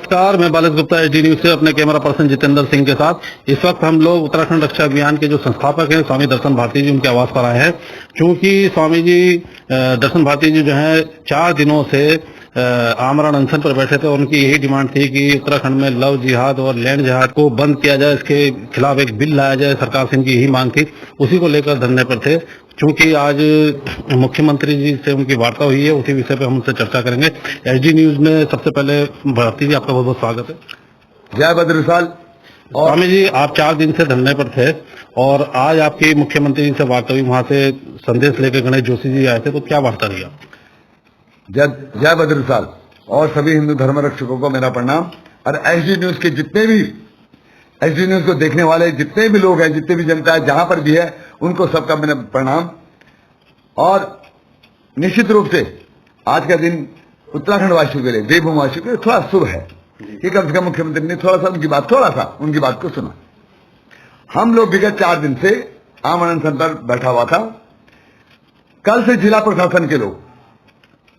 नमस्कार, मैं बालेश Gupta HD news से अपने कैमरा पर्सन जितेंद्र सिंह के साथ। इस वक्त हम लोग उत्तराखंड रक्षा अभियान के जो संस्थापक हैं स्वामी दर्शन भारती जी, उनके आवास पर आए हैं। क्योंकि स्वामी जी दर्शन भारती जी जो है 4 दिनों से आमरण अनशन पर बैठे थे। उनकी यही डिमांड थी कि उत्तराखंड में लव जिहाद और लैंड जिहाद को बंद किया जाए, इसके खिलाफ एक बिल लाया जाए। सरकार से इनकी यही मांग थी, उसी को लेकर धरने पर थे। चूंकि आज मुख्यमंत्री जी से उनकी वार्ता हुई है, उसी विषय पर हम उनसे चर्चा करेंगे। एचडी न्यूज में सबसे पहले भारती जी, आपका बहुत बहुत स्वागत है। जय बद्रसाल। स्वामी जी, आप 4 दिन से धरने पर थे और आज आपकी मुख्यमंत्री जी से वार्ता हुई, वहां से संदेश लेकर गणेश जोशी जी आए थे, तो क्या वार्ता रही? जय बद्रसाल और सभी हिंदू धर्म रक्षकों को मेरा प्रणाम। और एचडी न्यूज के जितने भी एचडी न्यूज को देखने वाले जितने भी लोग हैं, जितने भी जनता है जहां पर भी है, उनको सबका मेरा प्रणाम। और निश्चित रूप से आज का दिन उत्तराखंड वासियों के लिए, देवभूमि वासियों के लिए थोड़ा शुभ है कि कम से कम मुख्यमंत्री ने थोड़ा सा उनकी बात को सुना। हम लोग विगत 4 दिन से आमरण अनशन पर बैठा हुआ था। कल से जिला प्रशासन के लोग,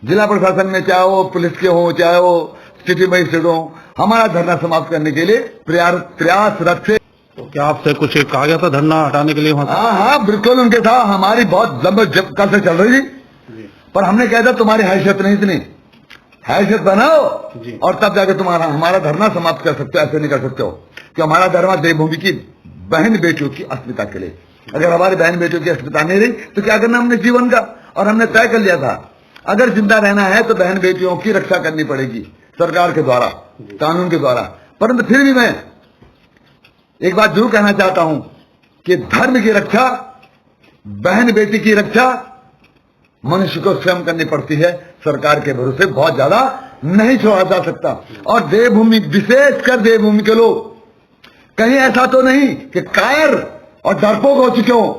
जिला प्रशासन में चाहे वो पुलिस के हो, चाहे वो सिटी मजिस्ट्रेट हो, हमारा धरना समाप्त करने के लिए प्रयासरत थे। तो क्या आपसे कुछ कहा गया था धरना हटाने के लिए वहां? हाँ, बिल्कुल उनके साथ हमारी बहुत जब कल से चल रही थी, पर हमने कहा था तुम्हारी हैसियत नहीं, इतनी हैसियत बनाओ और तब जाकर तुम्हारा हमारा धरना समाप्त कर सकते हो। ऐसे नहीं कर सकते हो कि हमारा धर्म देवभूमि की बहन बेटियों की अस्मिता के लिए। अगर हमारी बहन बेटियों की अस्मिता नहीं रही तो क्या करना हमने जीवन का, और हमने तय कर लिया था अगर जिंदा रहना है तो बहन बेटियों की रक्षा करनी पड़ेगी सरकार के द्वारा, कानून के द्वारा। परंतु फिर भी मैं एक बात जरूर कहना चाहता हूं कि धर्म की रक्षा, बहन बेटी की रक्षा मनुष्य को स्वयं करनी पड़ती है। सरकार के भरोसे बहुत ज्यादा नहीं छोड़ा जा सकता। और देवभूमि, विशेषकर देवभूमि के लोग कहीं ऐसा तो नहीं कि कायर और डरपोक हो चुके हो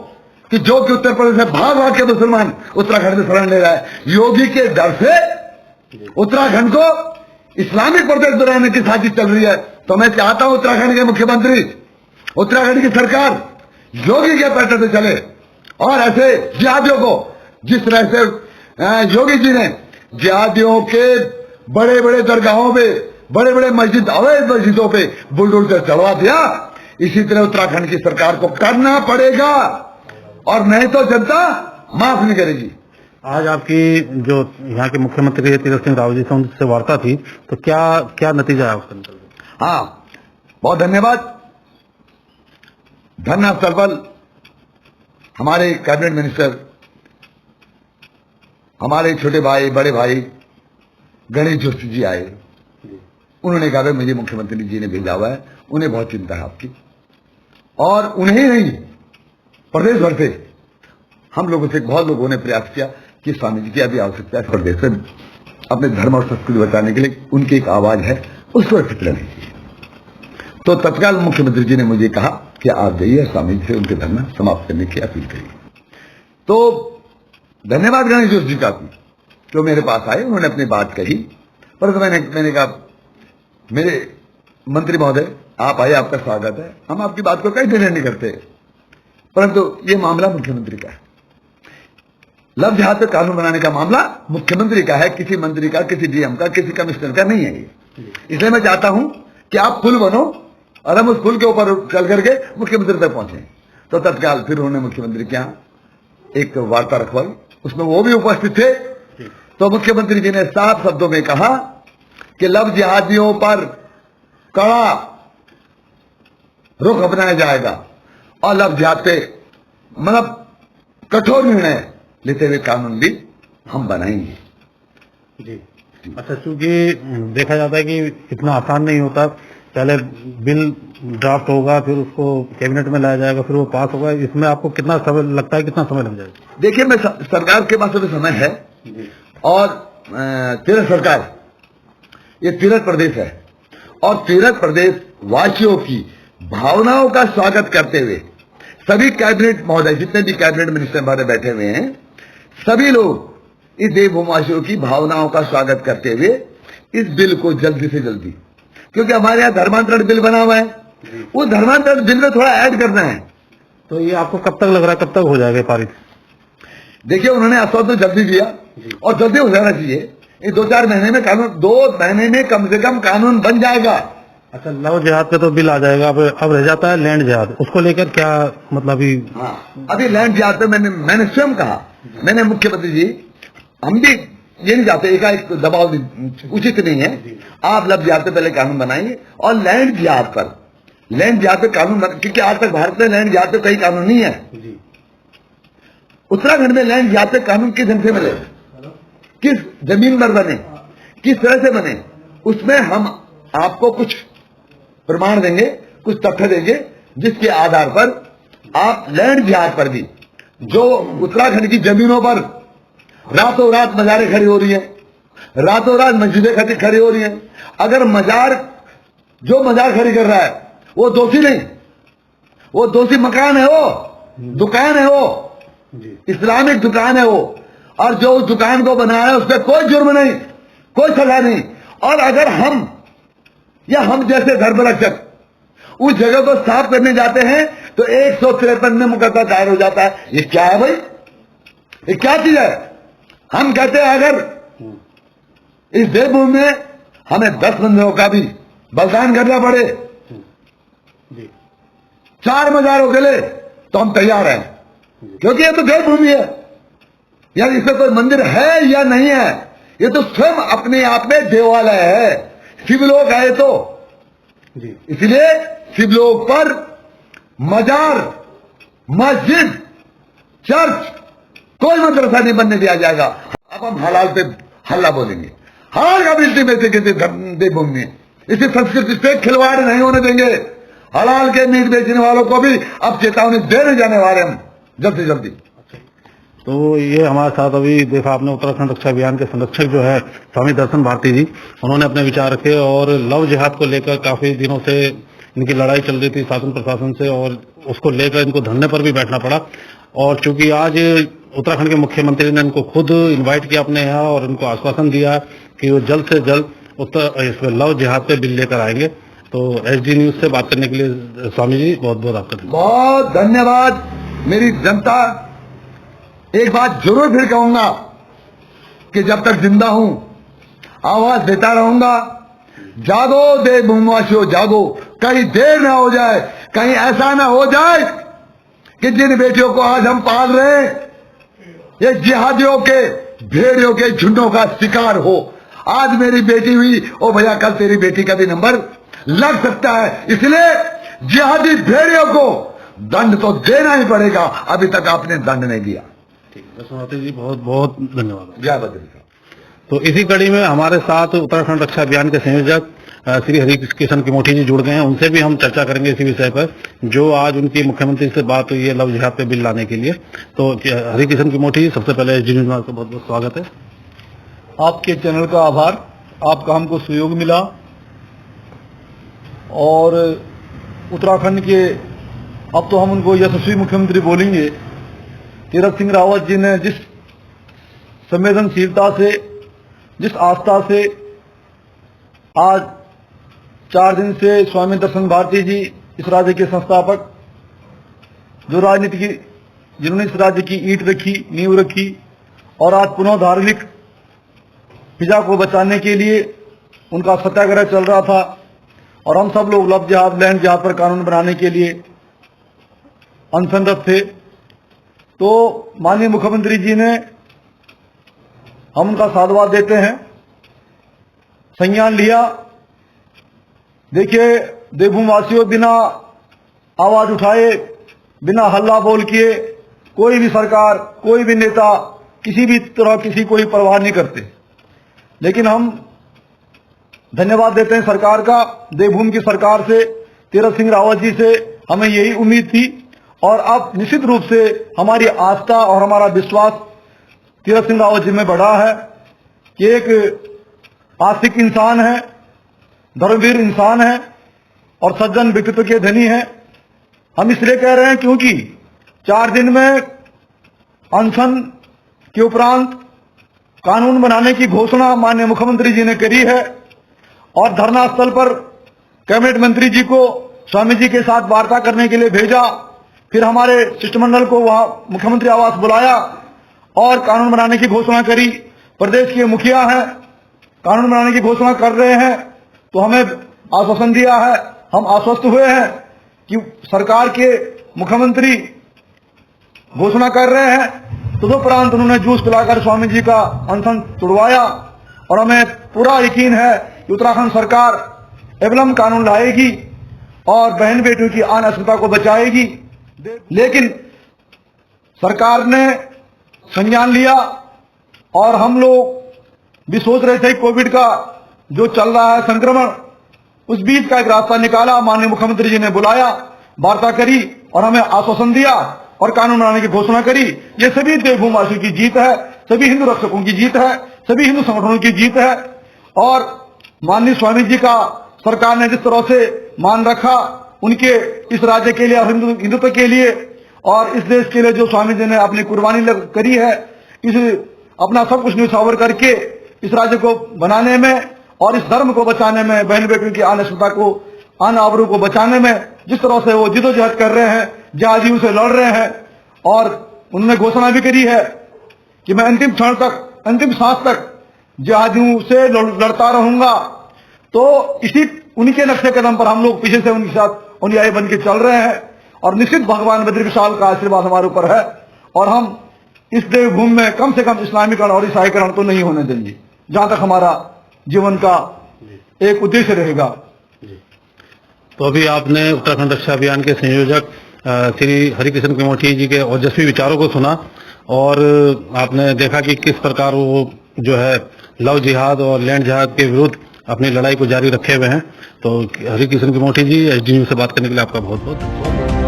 कि जो कि उत्तर प्रदेश से भाग भाग के मुसलमान उत्तराखंड में शरण ले रहा है। योगी के डर से उत्तराखंड को इस्लामिक प्रदेश बनाने की साजिश चल रही है। तो मैं चाहता हूं उत्तराखंड के मुख्यमंत्री, उत्तराखंड की सरकार योगी के पैटर्न से चले और ऐसे जिहादियों को, जिस तरह से योगी जी ने जिहादियों के बड़े बड़े दरगाहों पे, बड़े बड़े मस्जिद, अवैध मस्जिदों पे बुलडोजर चढ़वा दिया, इसी तरह उत्तराखंड की सरकार को करना पड़ेगा और नहीं तो जनता माफ नहीं करेगी। आज आपकी जो यहाँ के मुख्यमंत्री तीरथ सिंह रावत जी से उनसे वार्ता थी, तो क्या नतीजा है उसका निकल? हाँ, बहुत धन्यवाद। धरना स्थल पर हमारे कैबिनेट मिनिस्टर, हमारे छोटे भाई, बड़े भाई गणेश जोशी जी आए। उन्होंने कहा मुझे मुख्यमंत्री जी ने भेजा हुआ है, उन्हें बहुत चिंता है आपकी। और उन्हें नहीं, प्रदेश भर से हम लोगों से बहुत लोगों ने प्रयास किया कि स्वामी जी की अभी आवश्यकता है प्रदेश में अपने धर्म और संस्कृति बचाने के लिए। उनकी एक आवाज है, उसको रखित रहनी चाहिए। तो तत्काल मुख्यमंत्री जी ने मुझे कहा कि आप जाइए स्वामी जी से उनके धरना समाप्त करने की अपील करिए। तो धन्यवाद गणेश जोशी जी का, जो मेरे पास आए, उन्होंने अपनी बात कही। परंतु मैंने कहा मेरे मंत्री महोदय, आप आए, आपका स्वागत है, हम आपकी बात को कहीं डिले नहीं करते, परंतु ये मामला मुख्यमंत्री का है। लव जिहाद पे कानून बनाने का मामला मुख्यमंत्री का है, किसी मंत्री का, किसी डीएम का, किसी कमिश्नर का नहीं है ये। इसलिए मैं चाहता हूं कि आप पुल बनो और हम उस पुल के ऊपर चल करके मुख्यमंत्री तक पहुंचे। तो तत्काल फिर उन्होंने मुख्यमंत्री के यहाँ एक वार्ता रखवाई, उसमें वो भी उपस्थित थे। तो मुख्यमंत्री जी ने साफ शब्दों में कहा कि लव जिहादियों पर कड़ा रुख अपनाया जाएगा और लव जिहाद पे मतलब कठोर निर्णय लेते हुए कानून भी हम बनाएंगे। जी, अच्छा, चूंकि देखा जाता है कि इतना आसान नहीं होता। पहले बिल ड्राफ्ट होगा, फिर उसको कैबिनेट में लाया जाएगा, फिर वो पास होगा। इसमें आपको कितना समय लगता है, कितना समय लग जाएगा? देखिए, मैं सरकार के पास अभी समय है और तीरथ सरकार, ये तीरथ प्रदेश है और तीरथ प्रदेश वासियों की भावनाओं का स्वागत करते हुए सभी कैबिनेट महोदय, जितने भी कैबिनेट मिनिस्टर हमारे बैठे हुए हैं, सभी लोग इस देवभूमि वासियों की भावनाओं का स्वागत करते हुए इस बिल को जल्दी से जल्दी, क्योंकि हमारे यहाँ धर्मांतरण बिल बना हुआ है, उस धर्मांतरण बिल में थोड़ा ऐड करना है। तो ये आपको कब तक लग रहा है, कब तक हो जाएगा पारित? देखिए, उन्होंने आश्वासन तो जल्दी दिया और जल्दी हो जाना चाहिए, ये 2-4 महीने में कानून, 2 महीने में कम से कम कानून बन जाएगा। अच्छा, लव जिहाद पे तो बिल आ जाएगा, अब रह जाता है लैंड जिहाद, उसको लेकर क्या मतलब अभी? हाँ, अभी लैंड जिहाद पे मैंने स्वयं कहा, मैंने मुख्यमंत्री जी, हम भी ये नहीं चाहते एकाएक दबाव उचित नहीं है, आप लव जिहाद पे पहले कानून बनाएंगे और लैंड जिहाद पे कानून क्योंकि आज तक भारत में लैंड जिहाद पे कई कानून नहीं है। उत्तराखंड में लैंड जिहाद पे कानून किस ढंग से मिले, किस जमीन पर बने, किस तरह से बने, उसमें हम आपको कुछ प्रमाण देंगे, कुछ तथ्य देंगे, जिसके आधार पर आप लैंड जिहाद पर भी, जो उत्तराखंड की जमीनों पर रातों रात मजारें खड़ी हो रही हैं, रातों रात मस्जिदें खड़ी हो रही हैं, अगर जो मजार खड़ी कर रहा है वो दोषी नहीं, वो दोषी मकान है, वो दुकान है, वो इस्लामिक दुकान है वो, और जो उस दुकान को बनाया है उस पर कोई जुर्म नहीं, कोई सजा नहीं। और अगर हम या हम जैसे धर्मरक्षक उस जगह को साफ करने जाते हैं तो 153 में मुकदमा दायर हो जाता है। ये क्या है भाई, ये क्या चीज है? हम कहते हैं अगर इस देवभूमि में हमें 10 मंदिरों का भी बलिदान करना पड़े, 4 मजारों के लिए, तो हम तैयार हैं, क्योंकि ये तो देवभूमि है यार, इसमें कोई मंदिर है या नहीं है, ये तो स्वयं अपने आप में देवालय है, शिवलोक है ये तो। इसलिए शिवलोक पर मजार, मस्जिद, चर्च, कोई मदरसा नहीं बनने दिया जाएगा। अब हम हलाल पे हल्ला बोलेंगे, हलाल का बिल्टी बेचे किसी देवभूमि में, इसी संस्कृति पे खिलवाड़ नहीं होने देंगे। हलाल के मीट बेचने वालों को भी अब चेतावनी देने जाने वाले हम जल्द से जल्दी। तो ये हमारे साथ अभी देखा आपने उत्तराखंड रक्षा अभियान के संरक्षक जो है स्वामी दर्शन भारती जी, उन्होंने अपने विचार रखे और लव जिहाद को लेकर काफी दिनों से इनकी लड़ाई चल रही थी शासन प्रशासन से, और उसको लेकर इनको धरने पर भी बैठना पड़ा। और चूंकि आज उत्तराखंड के मुख्यमंत्री ने इनको खुद इन्वाइट किया अपने यहाँ और इनको आश्वासन दिया कि वो जल्द से जल्द इसमें लव जिहाद पे बिल लेकर आएंगे। तो एसडी न्यूज से बात करने के लिए स्वामी जी बहुत बहुत आपका बहुत धन्यवाद। मेरी जनता, एक बात जरूर फिर कहूंगा कि जब तक जिंदा हूं आवाज देता रहूंगा, जागो देवभूमिवासियों जागो, कहीं देर ना हो जाए, कहीं ऐसा ना हो जाए कि जिन बेटियों को आज हम पाल रहे हैं ये जिहादियों के, भेड़ियों के झुंडों का शिकार हो। आज मेरी बेटी हुई, ओ भैया कल तेरी बेटी का भी नंबर लग सकता है, इसलिए जिहादी भेड़ियों को दंड तो देना ही पड़ेगा। अभी तक आपने दंड नहीं दिया। ठीक है दर्शन जी, बहुत बहुत धन्यवाद। जय बद्री। तो इसी कड़ी में हमारे साथ उत्तराखंड रक्षा अभियान के संयोजक श्री हरिकिशन किमोठी जी जुड़ गए हैं, उनसे भी हम चर्चा करेंगे इसी विषय पर, जो आज उनकी मुख्यमंत्री से बात हुई है लव जिहाद पे बिल लाने के लिए। तो हरिकिशन किमोठी जी, सबसे पहले जी न्यूज में आपका बहुत बहुत स्वागत है। आपके चैनल का आभार, आपका हमको सहयोग मिला, और उत्तराखंड के अब तो हम उनको यशस्वी मुख्यमंत्री बोलेंगे, तीरथ सिंह रावत जी ने जिस संवेदनशीलता से, जिस आस्था से आज 4 दिन से स्वामी दर्शन भारती जी, इस राज्य के संस्थापक, जो राजनीति की, जिन्होंने इस राज्य की ईंट रखी, नींव रखी, और आज पुनः धार्मिक फिजा को बचाने के लिए उनका सत्याग्रह चल रहा था, और हम सब लोग लव जिहाद, लैंड जिहाद पर कानून बनाने के लिए अनशनरत थे। तो माननीय मुख्यमंत्री जी ने, हम उनका साधुवाद देते हैं, संज्ञान लिया। देखिए देवभूमिवासियों, बिना आवाज उठाए, बिना हल्ला बोल किए कोई भी सरकार, कोई भी नेता किसी भी तरह किसी कोई परवाह नहीं करते, लेकिन हम धन्यवाद देते हैं सरकार का, देवभूमि की सरकार से, तीरथ सिंह रावत जी से हमें यही उम्मीद थी। और अब निश्चित रूप से हमारी आस्था और हमारा विश्वास तीरथ सिंह रावत जी में बढ़ा है कि एक आस्तिक इंसान है, धर्मवीर इंसान है और सज्जन व्यक्तित्व के धनी है। हम इसलिए कह रहे हैं क्योंकि 4 दिन में अनशन के उपरांत कानून बनाने की घोषणा माननीय मुख्यमंत्री जी ने करी है, और धरना स्थल पर कैबिनेट मंत्री जी को स्वामी जी के साथ वार्ता करने के लिए भेजा, फिर हमारे शिष्टमंडल को वहां मुख्यमंत्री आवास बुलाया और कानून बनाने की घोषणा करी। प्रदेश के मुखिया हैं, कानून बनाने की घोषणा कर रहे हैं, तो हमें आश्वासन दिया है, हम आश्वस्त हुए हैं कि सरकार के मुख्यमंत्री घोषणा कर रहे हैं। तदुपरांत उन्होंने जूस पिलाकर स्वामी जी का अनशन तुड़वाया और हमें पूरा यकीन है कि उत्तराखंड सरकार एवलम कानून लाएगी और बहन बेटियों की आन अस्मिता को बचाएगी। लेकिन सरकार ने संज्ञान लिया और हम लोग भी सोच रहे थे कोविड का जो चल रहा है संक्रमण, उस बीच का एक रास्ता निकाला। माननीय मुख्यमंत्री जी ने बुलाया, वार्ता करी और हमें आश्वासन दिया और कानून बनाने की घोषणा करी। ये सभी देवभूमिवासियों की जीत है, सभी हिंदू रक्षकों की जीत है, सभी हिंदू संगठनों की जीत है। और माननीय स्वामी जी का सरकार ने जिस तरह से मान रखा, उनके इस राज्य के लिए और हिंदुत्व के लिए और इस देश के लिए जो स्वामी जी ने अपनी कुर्बानी करी है, इस अपना सब कुछ न्यौछावर करके इस राज्य को बनाने में और इस धर्म को बचाने में, बहन बेटियों की आन अस्मिता को, आन आबरू को बचाने में जिस तरह से वो जिदोजहद कर रहे हैं, जहादियों से लड़ रहे हैं। और उन्होंने घोषणा भी करी है कि मैं अंतिम क्षण तक, अंतिम सांस तक जहादियों से लड़ता रहूंगा। तो इसी उनके नक्शे कदम पर हम लोग पीछे से उनके साथ अनुयायी बन के चल रहे हैं और निश्चित भगवान बद्री विशाल का आशीर्वाद हमारे ऊपर है और हम इस देवभूमि में कम से कम इस्लामीकरण और ईसाईकरण तो नहीं होने देंगे, जहां तक हमारा जीवन का एक उद्देश्य रहेगा। तो अभी आपने उत्तराखंड रक्षा अभियान के संयोजक श्री हरिकृष्ण कमोठी जी के ओजस्वी विचारों को सुना और आपने देखा कि किस प्रकार वो जो है लव जिहाद और लैंड जिहाद के विरुद्ध अपनी लड़ाई को जारी रखे हुए हैं। तो हरिकृष्ण कमोठी जी, एसडी न्यूज से बात करने के लिए आपका बहुत बहुत धन्यवाद।